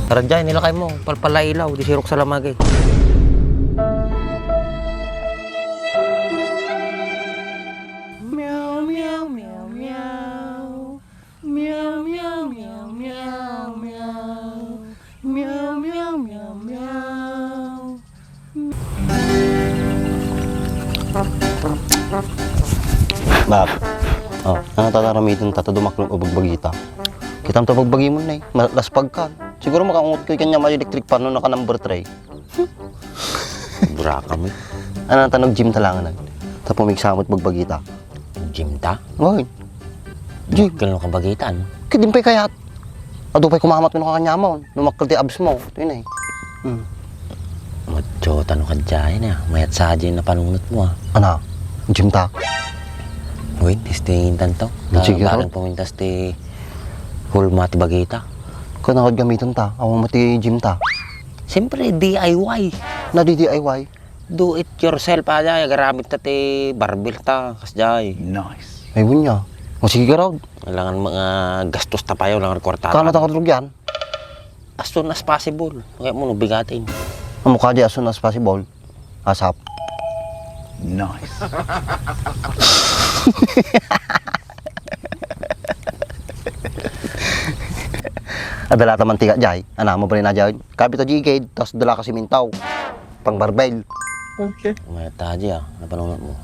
Taradjay, nilakay mo. Palpala ilaw, di sirok sa lamagay. Meow, meow, meow, meow. Meow, meow, meow, meow, meow. Meow, meow, meow, meow. Bak, ano tataramitin ta, dumaklong o bagbagita. Kitam ta bagbagi mo na laspag ka. Siguro makangot ko kanya ma-electric pan no naka number 3. Bura kami. Ano tanog gym talangan na. Tapos migsamot bagbagita. Gym ta? Oy. Gym. Kailan ka bagitan? Kidimpay kayat. Ado pa'y kumahamat mo kanya mo. Numakal ti abs mo. Ito yun eh. Madyo, tanong ka dyan eh. Mayat sa dyan na panunot mo ah. Ano? Gym ta. Uy, tistintan to. Sige, Parang pumintas ti hulma ti bagita. Kung nakod gamitin ta, awang mati gym ta. Siyempre, DIY. Na DIY. Do it yourself pa dyan. Garamit ta ti barbell ta. Kas dyan. Nice. Ay bunya. O sige ka raw. Kailangan mga gastos ta pa yun. Kailangan kwartata. Kano ta kadrog yan? As soon as possible. Kaya mo bigatin. Ang mukha di as soon as possible. Asap. Nice. Adala ta mantika jay. Ana mo pa rin na jay. Kapit ta jigid, tapos dala ka simintaw. Pang barbell. Okay. Mayat ta dyan. Napanunot mo.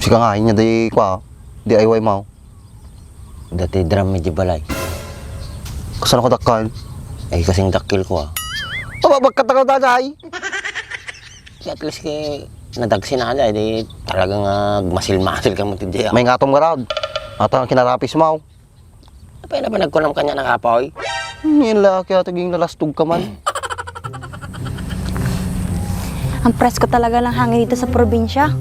Sika nga, inya di kwa. DIY mo. Dati drum medyo balay. Kasan ako dakkan? Eh, kasing dakil ko ah. Mababag ka tagaw ta jay. Kasi at least kay nadagsin na dyan. Di talagang masil-masil ka mo ti dyan. May ngatong garad. At ang kinarapis mo. Apa na ba nagkulam kanya ng kapoy? Yan lang, kaya taging nalastog ka man. Ang presko talaga ng hangin dito sa probinsya.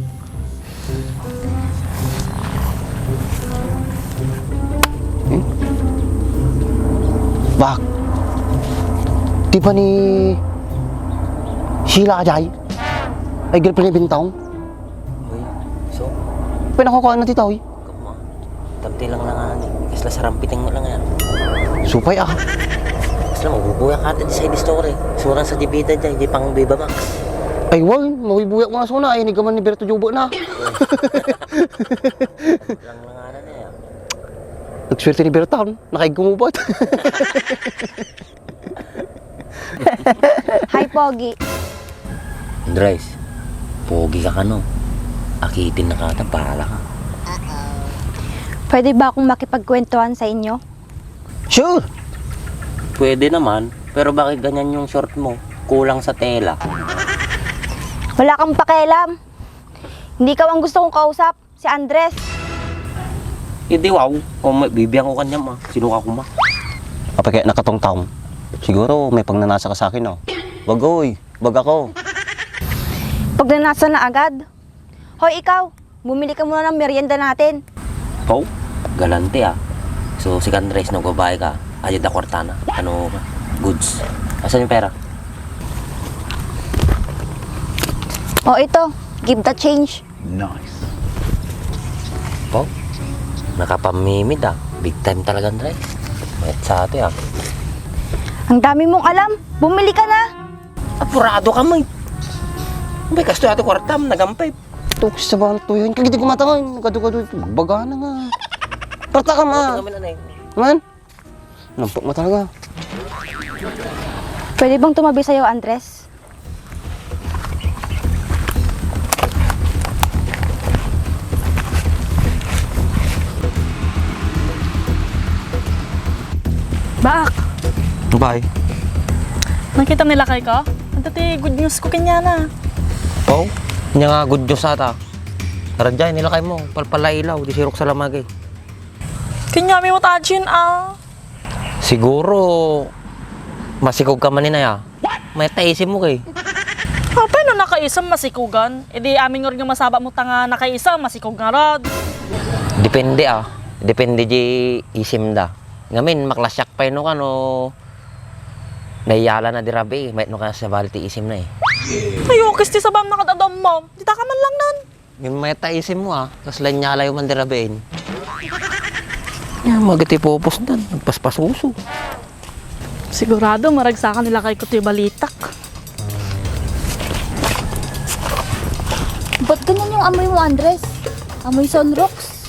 Bak, di ba ni Sheila Ajay? Ay, girlfriend ni Bintang? Uy, so, Pinakukuha na titaw eh. kamo. Tamti lang nga ni. Kasla sarampiting mo lang yan. Supay ah. Kasla mabubuya ka ata di sa story. Surang sa dibida dyan, di pang Viva Max. Ay, wag. Mawibuyak mga suna. Ay, nigaman ni Berto Jubo na. Lang nga na yan. Nagswerte ni Bertown. Nakaigumubot. Hi, Pogi. Andres, pogi ka ka no. Akitin na ka ata, bahala ka. Pwede ba akong makipagkwentuhan sa inyo? Sure. Pwede naman, pero bakit ganyan yung short mo? Kulang sa tela. Wala kang pakialam. Hindi ka ang gusto kong kausap, si Andres. Hindi wow, kung may bibiyang ko kanya ma. Sino ka kuma? Apa kaya nakatong taong? Siguro may pagnanasa ka sa akin, no? Wag oy. Wag ako. Pag nanasa na agad. Hoy, ikaw. Bumili ka muna ng merienda natin. Pau, galante ah. So si Andres nung babae ka, ayod na kwartana. Ano ka? Goods. Asan yung pera? O ito, give the change. Nice. Pau, nakapamimid ah. Big time talaga Andres. Mayat sa ate ah. Ang dami mong alam. Bumili ka na. Apurado ka may. May kasto ate kwartam, nagampay. Tukis sa bahan to yun. Kagiti kumatawan. Kadu-kadu. Baga na nga. Parta ka ma. Kami na Man. Nampok mo talaga. Pwede bang tumabi sa'yo, Andres? Bak, Bye. nakita nila kay ko? Ang dati good news ko kanya na. Pau, niya nga good news ata. Taradjay, nilakay mo. Palpala ilaw, di sirok sa lamagay. Kanya may mutajin ah. Siguro, masikog ka man ya. May taisin mo kay. Paano nakaisang masikugan? E di aming nga masaba mo tanga nakaisang masikog nga rod. Depende ah. Depende di isim da. Ngamin, maklasyak pa yun no ka no. Nayala na di rabi. May no ka sa baliti isim na eh. Ayokis ti sabam nakadadam mo. Di ta ka man lang nan. Yung may taisim mo ah. Tapos lang nyala yung mandirabein. Yan, magati popos na. Nagpaspasuso. Sigurado maragsakan nila kay Kutoy Balitak. Ba't ganyan yung amoy mo, Andres? Amoy sunrocks.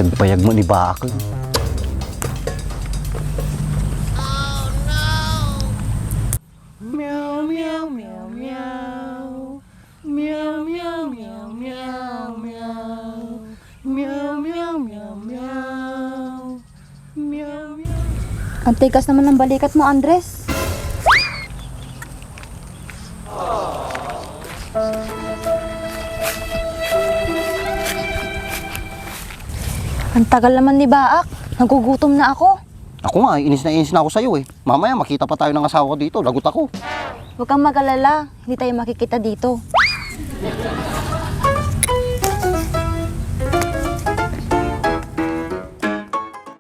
Nagbayag mo ni Bakal. Meow, meow, meow, meow. Meow, meow, meow, meow, meow. Meow, meow, meow, meow. Meow, meow. Ang tigas naman ng balikat mo, Andres. Ang tagal naman ni Baak. Nagugutom na ako. Ako nga, inis na ako sa'yo eh. Mamaya makita pa tayo ng asawa ko dito, lagot ako. Huwag kang mag-alala. Hindi tayo makikita dito.